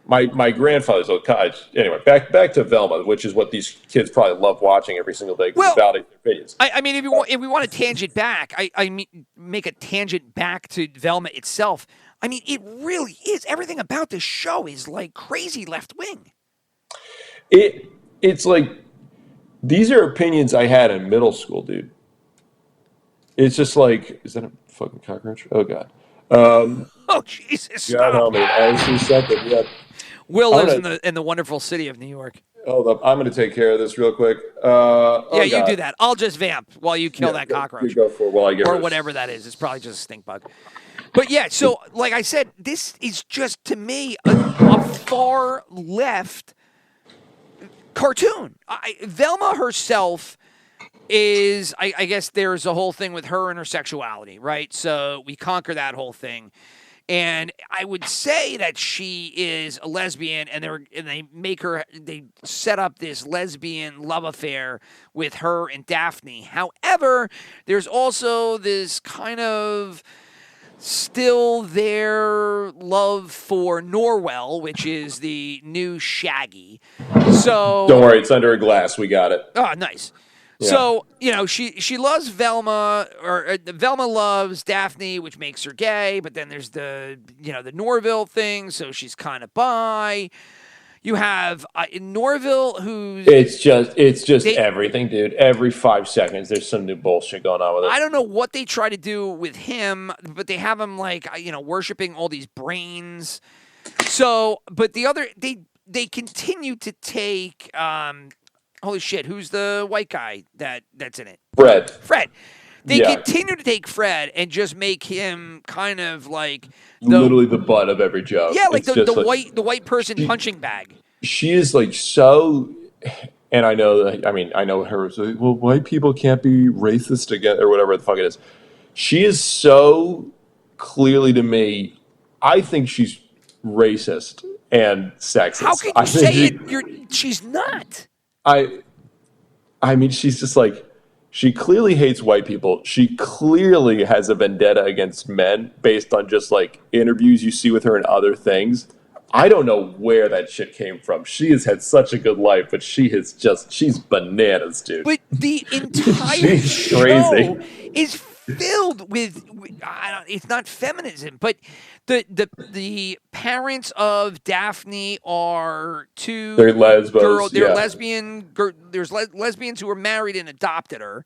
Speaker 6: my grandfather's old cottage. Anyway, back to Velma, which is what these kids probably love watching every single day because
Speaker 5: Well,
Speaker 6: it validates their opinions.
Speaker 5: I mean, if we want to tangent back, I mean, make a tangent back to Velma itself. I mean, it really is. Everything about this show is like crazy left wing.
Speaker 6: It's like these are opinions I had in middle school, dude. It's just like, is that a fucking cockroach? Oh god.
Speaker 5: Oh Jesus!
Speaker 6: God help me. I see something. Yeah.
Speaker 5: Will lives in the wonderful city of New York.
Speaker 6: Hold up. I'm going to take care of this real quick.
Speaker 5: Yeah, you do that. I'll just vamp while you kill that cockroach.
Speaker 6: You go for it while I get
Speaker 5: or
Speaker 6: rid of
Speaker 5: whatever that is. It's probably just a stink bug. But yeah, so like I said, this is just to me a far left cartoon. Velma herself is, I guess there's a whole thing with her and her sexuality, right? So we conquer that whole thing. And I would say that she is a lesbian, and they set up this lesbian love affair with her and Daphne. However, there's also this kind of still their love for Norwell, which is the new Shaggy. So
Speaker 6: Don't worry, it's under a glass. We got it.
Speaker 5: Oh, nice.
Speaker 6: Yeah.
Speaker 5: So, she loves Velma, or Velma loves Daphne, which makes her gay, but then there's the Norville thing, so she's kind of bi. You have Norville, who's...
Speaker 6: It's just everything, dude. Every 5 seconds, there's some new bullshit going on with it.
Speaker 5: I don't know what they try to do with him, but they have him, worshiping all these brains. So, but the other... They continue to take... holy shit, who's the white guy that's in it? Fred. They continue to take Fred and just make him kind of like
Speaker 6: literally the butt of every joke.
Speaker 5: Yeah, like the white person punching bag.
Speaker 6: She is like so, and I know her. So, well, white people can't be racist together or whatever the fuck it is. She is so clearly to me. I think she's racist and sexist.
Speaker 5: How can you say it? She's not.
Speaker 6: I mean, she's just like, she clearly hates white people. She clearly has a vendetta against men based on just like interviews you see with her and other things. I don't know where that shit came from. She has had such a good life, but she's bananas, dude.
Speaker 5: But the entire show is filled with it's not feminism, but the parents of Daphne are two.
Speaker 6: They're lesbos.
Speaker 5: They're lesbian. There's lesbians who were married and adopted her.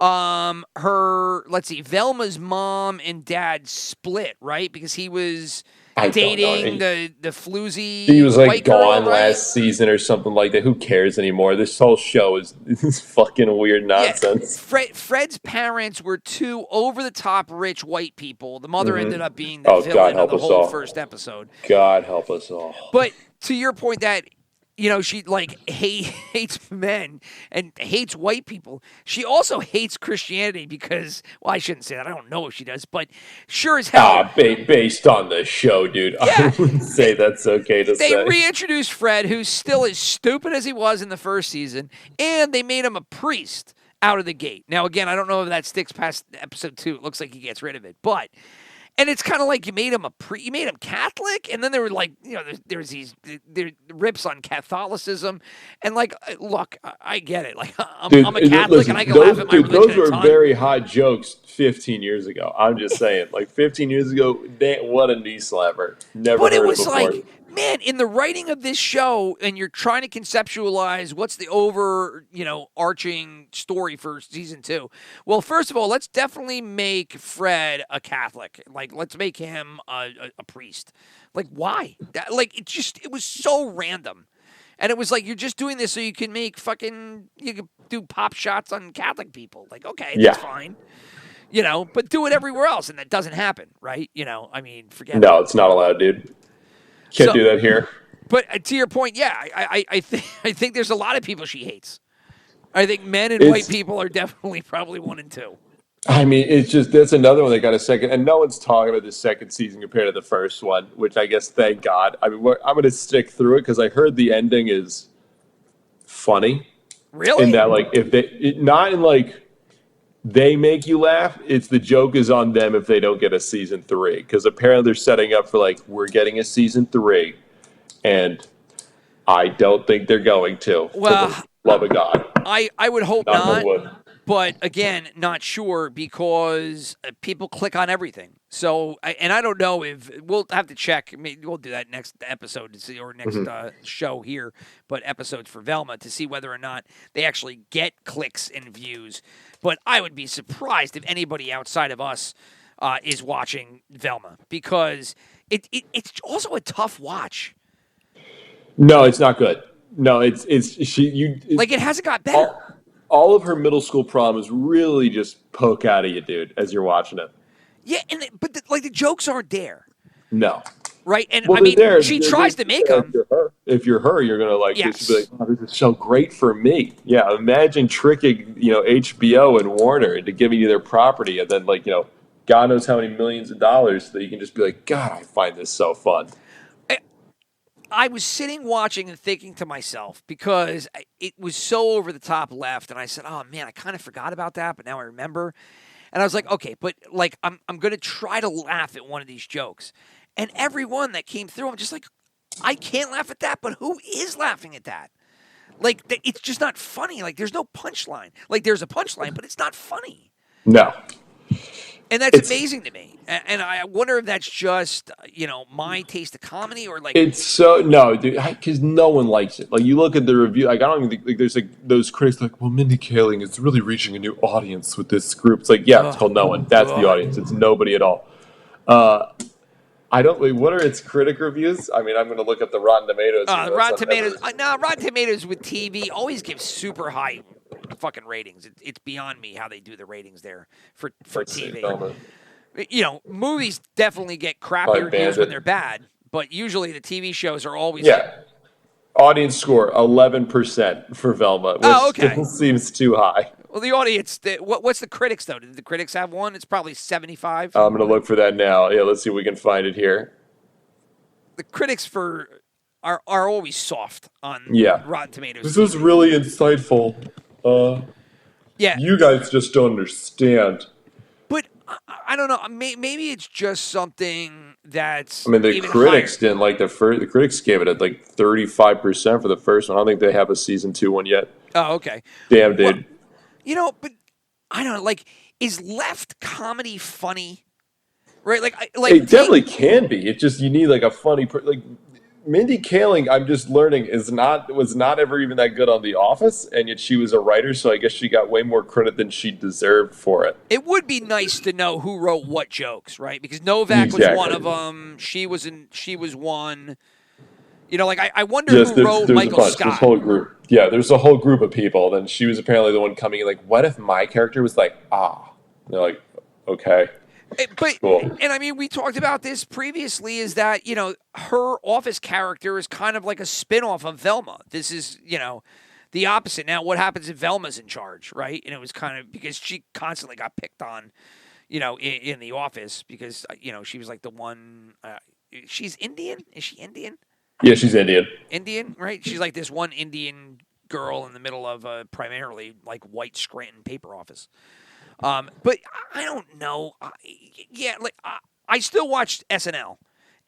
Speaker 5: Let's see, Velma's mom and dad split, right? Because he was dating the floozy.
Speaker 6: He was like
Speaker 5: white
Speaker 6: gone
Speaker 5: girl, right?
Speaker 6: last season or something like that. Who cares anymore? This whole show is fucking weird nonsense.
Speaker 5: Yeah. Fred's parents were two over-the-top rich white people. The mother ended up being the villain of the whole first episode.
Speaker 6: God help us all.
Speaker 5: But to your point that, she like hates men and hates white people. She also hates Christianity because, well, I shouldn't say that. I don't know if she does, but sure as hell.
Speaker 6: Based on the show, dude. Yeah. I wouldn't say that's okay to say.
Speaker 5: They reintroduced Fred, who's still as stupid as he was in the first season, and they made him a priest out of the gate. Now, again, I don't know if that sticks past episode 2. It looks like he gets rid of it, but... And it's kind of like you made him Catholic, and then there were like, there's these rips on Catholicism, and like, look, I get it. Like, I'm a Catholic, and I can laugh at my religion.
Speaker 6: Those were very hot jokes 15 years ago. I'm just saying, like 15 years ago, what a knee slapper. Never
Speaker 5: but
Speaker 6: heard
Speaker 5: it was
Speaker 6: it before.
Speaker 5: like, man, in the writing of this show, and you're trying to conceptualize what's the arching story for season 2. Well, first of all, let's definitely make Fred a Catholic. Like, let's make him a priest. Like, why? It was so random. And it was like, you're just doing this so you can you can do pop shots on Catholic people. Like, okay, that's fine. But do it everywhere else, and that doesn't happen, right? Forget it.
Speaker 6: No, it's not allowed, dude. Can't do that here.
Speaker 5: But to your point, yeah, I think there's a lot of people she hates. I think men and white people are definitely probably 1 and 2.
Speaker 6: I mean, it's just that's another one that got a second, and no one's talking about the second season compared to the first one, which I guess thank God. I mean, I'm going to stick through it because I heard the ending is funny.
Speaker 5: Really?
Speaker 6: In that, like, if they not in like they make you laugh. It's the joke is on them if they don't get a season 3, because apparently they're setting up for like we're getting a season 3, and I don't think they're going to.
Speaker 5: Well,
Speaker 6: for the love of God,
Speaker 5: I would hope
Speaker 6: knock on
Speaker 5: not.
Speaker 6: wood.
Speaker 5: But again, not sure because people click on everything. So, and I don't know if we'll have to check. I mean, we'll do that next episode to see, or next show here, but episodes for Velma to see whether or not they actually get clicks and views. But I would be surprised if anybody outside of us is watching Velma because it's also a tough watch.
Speaker 6: No, it's not good. No, it
Speaker 5: hasn't got better.
Speaker 6: All of her middle school problems really just poke out of you, dude, as you're watching it.
Speaker 5: Yeah, but the jokes aren't there.
Speaker 6: No.
Speaker 5: Right? And
Speaker 6: well,
Speaker 5: I mean,
Speaker 6: there.
Speaker 5: she tries to make them.
Speaker 6: If you're her, you're going to like
Speaker 5: yes.
Speaker 6: this. Be like, oh, this is so great for me. Yeah, imagine tricking, HBO and Warner into giving you their property and then God knows how many millions of dollars that you can just be like, God, I find this so fun.
Speaker 5: I was sitting watching and thinking to myself because it was so over the top left, and I said, "Oh man, I kind of forgot about that, but now I remember." And I was like, "Okay, but I'm going to try to laugh at one of these jokes." And every one that came through, I'm just like, "I can't laugh at that, but who is laughing at that?" It's just not funny. There's no punchline. There's a punchline, but it's not funny.
Speaker 6: No.
Speaker 5: And that's amazing to me. And I wonder if that's just, my taste of comedy or
Speaker 6: It's so, no, dude, because no one likes it. You look at the review, I don't even think, there's those critics well, Mindy Kaling is really reaching a new audience with this group. It's it's called no one. That's the audience. It's nobody at all. What are its critic reviews? I mean, I'm going to look up the Rotten Tomatoes.
Speaker 5: Rotten Tomatoes with TV always gives super high fucking ratings. It's beyond me how they do the ratings there for TV. Movies definitely get crappy reviews when they're bad, but usually the TV shows are always
Speaker 6: audience score 11% for Velma, which still seems too high.
Speaker 5: Well, the audience, what's the critics though? Did the critics have one? It's probably 75.
Speaker 6: I'm going to look for that now. Yeah, let's see if we can find it here.
Speaker 5: The critics are always soft on Rotten Tomatoes.
Speaker 6: This was really insightful. You guys just don't understand.
Speaker 5: But I don't know. Maybe it's just something that's.
Speaker 6: I mean, the critics didn't like the first. The critics gave it at 35% for the first one. I don't think they have a season 2 one yet.
Speaker 5: Oh, okay.
Speaker 6: Damn, dude.
Speaker 5: Well, but I don't know. Is left comedy funny? Right?
Speaker 6: It definitely can be. It just you need a funny Mindy Kaling, I'm just learning, was not ever even that good on The Office, and yet she was a writer, so I guess she got way more credit than she deserved for it.
Speaker 5: It would be nice to know who wrote what jokes, right? Because Novak was one of them. She was one. I wonder who wrote Michael Scott.
Speaker 6: This whole group. Yeah, there's a whole group of people. Then she was apparently the one coming in what if my character was they're like, okay.
Speaker 5: But
Speaker 6: cool.
Speaker 5: And I mean, we talked about this previously. Is that her Office character is kind of like a spin-off of Velma. This is the opposite. Now, what happens if Velma's in charge, right? And it was kind of because she constantly got picked on, in the Office because she was the one. She's Indian. Is she Indian?
Speaker 6: Yeah, she's Indian.
Speaker 5: Indian, right? She's this one Indian girl in the middle of a primarily white Scranton paper office. But I don't know. I still watched SNL.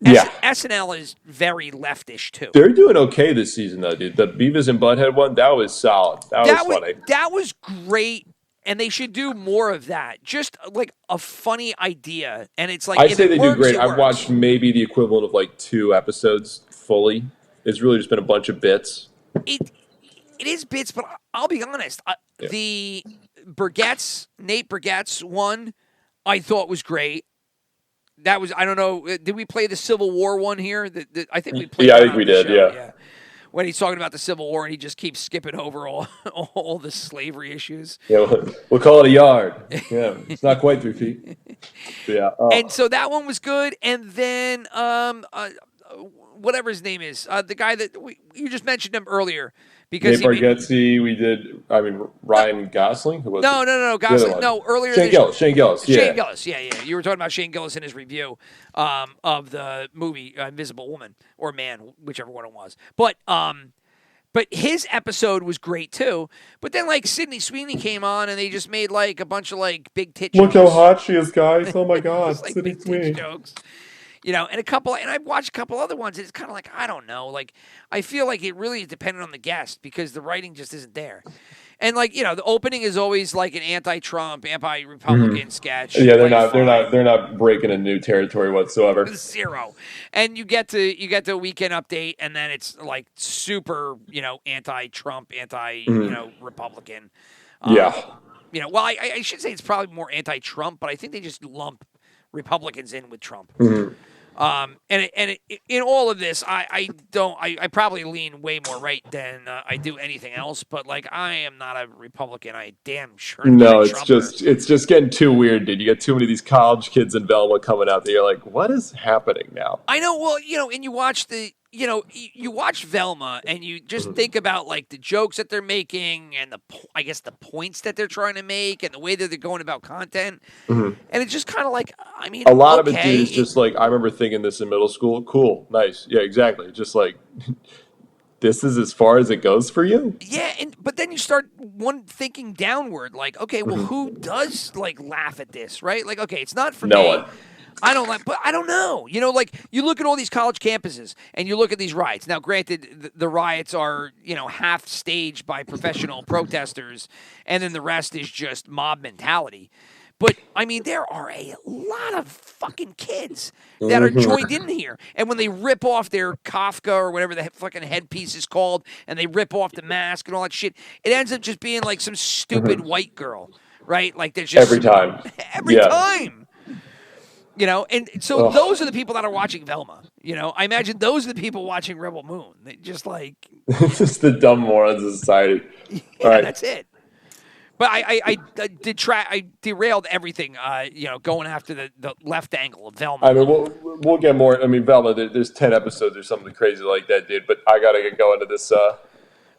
Speaker 5: SNL is very leftish too.
Speaker 6: They're doing okay this season though, dude. The Beavis and Butthead one, that was solid. That was funny.
Speaker 5: That was great, and they should do more of that. Just a funny idea, and it's
Speaker 6: I say they do great. I've watched maybe the equivalent of 2 episodes fully. It's really just been a bunch of bits.
Speaker 5: It is bits, but I'll be honest. The Nate Burgett's one, I thought was great. That was, I don't know, did we play the Civil War one here? I think we played.
Speaker 6: Yeah, I think we did. Yeah.
Speaker 5: When he's talking about the Civil War and he just keeps skipping over all the slavery issues.
Speaker 6: Yeah, we'll call it a yard. Yeah, it's not quite 3 feet. Yeah.
Speaker 5: And so that one was good. And then whatever his name is, the guy that you just mentioned him earlier. Because
Speaker 6: Nate Bargatze, we did. I mean, Ryan Gosling. Who was
Speaker 5: no, Gosling. No, earlier.
Speaker 6: Shane Gillis.
Speaker 5: Shane Gillis. Yeah. You were talking about Shane Gillis in his review of the movie Invisible Woman or Man, whichever one it was. But But his episode was great too. But then like Sydney Sweeney came on and they just made like a bunch of like big tit jokes.
Speaker 6: Look how hot she is, guys! Oh my God,
Speaker 5: Just, like,
Speaker 6: Sydney
Speaker 5: big tit
Speaker 6: Sweeney.
Speaker 5: jokes. And I've watched a couple other ones. And it's kind of like, I don't know. Like, I feel like it really is dependent on the guest because the writing just isn't there. And like, the opening is always like an anti-Trump, anti-Republican sketch.
Speaker 6: Yeah, they're
Speaker 5: like,
Speaker 6: they're not breaking a new territory whatsoever.
Speaker 5: Zero. And you get to Weekend Update, and then it's like super, anti-Trump, Republican.
Speaker 6: Yeah.
Speaker 5: Well, I should say it's probably more anti-Trump, but I think they just lump Republicans in with Trump. In all of this, I probably lean way more right than I do anything else. But like, I am not a Republican. I damn sure.
Speaker 6: No, it's just getting too weird, dude. You get too many of these college kids in Velma coming out there. You're like, what is happening now?
Speaker 5: I know. Well, and you watch you watch Velma and you just think about like the jokes that they're making and the points that they're trying to make and the way that they're going about content. And it's just kind of like, I mean,
Speaker 6: a lot of it, dude, is just like, I remember thinking this in middle school. Cool, nice, yeah, exactly. Just like, this is as far as it goes for you.
Speaker 5: Yeah, but then you start thinking downward, like, okay, well, who does like laugh at this, right? Like, okay, it's not for
Speaker 6: no
Speaker 5: me.
Speaker 6: one.
Speaker 5: I don't like, but I don't know. Like you look at all these college campuses and you look at these riots. Now, granted, the riots are, half staged by professional protesters, and then the rest is just mob mentality. But I mean, there are a lot of fucking kids that are joined in here. And when they rip off their Kafka or whatever the fucking headpiece is called, and they rip off the mask and all that shit, it ends up just being like some stupid white girl, right? Like there's just
Speaker 6: every time.
Speaker 5: Every time. And so those are the people that are watching Velma. I imagine those are the people watching Rebel Moon. They just like
Speaker 6: just the dumb morons of society. All right,
Speaker 5: that's it. But I derailed everything. Going after the left angle of Velma.
Speaker 6: I mean, we'll get more. I mean, Velma. There's 10 episodes or something crazy like that, dude. But I gotta get going to this.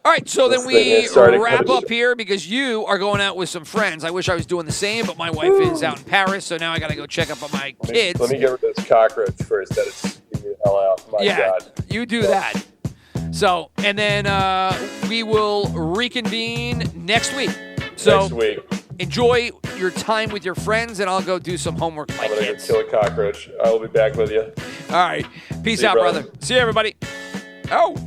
Speaker 5: All right, so then we wrap up here because you are going out with some friends. I wish I was doing the same, but my wife is out in Paris, so now I got to go check up on my kids.
Speaker 6: Let me get rid of this cockroach first. That is getting me the hell out. My God.
Speaker 5: You do that. So, and then we will reconvene next week. So
Speaker 6: next week.
Speaker 5: Enjoy your time with your friends, and I'll go do some homework with my kids.
Speaker 6: I'm going to go kill a cockroach. I will be back with you.
Speaker 5: All right. Peace out, brother. See you, everybody. Oh.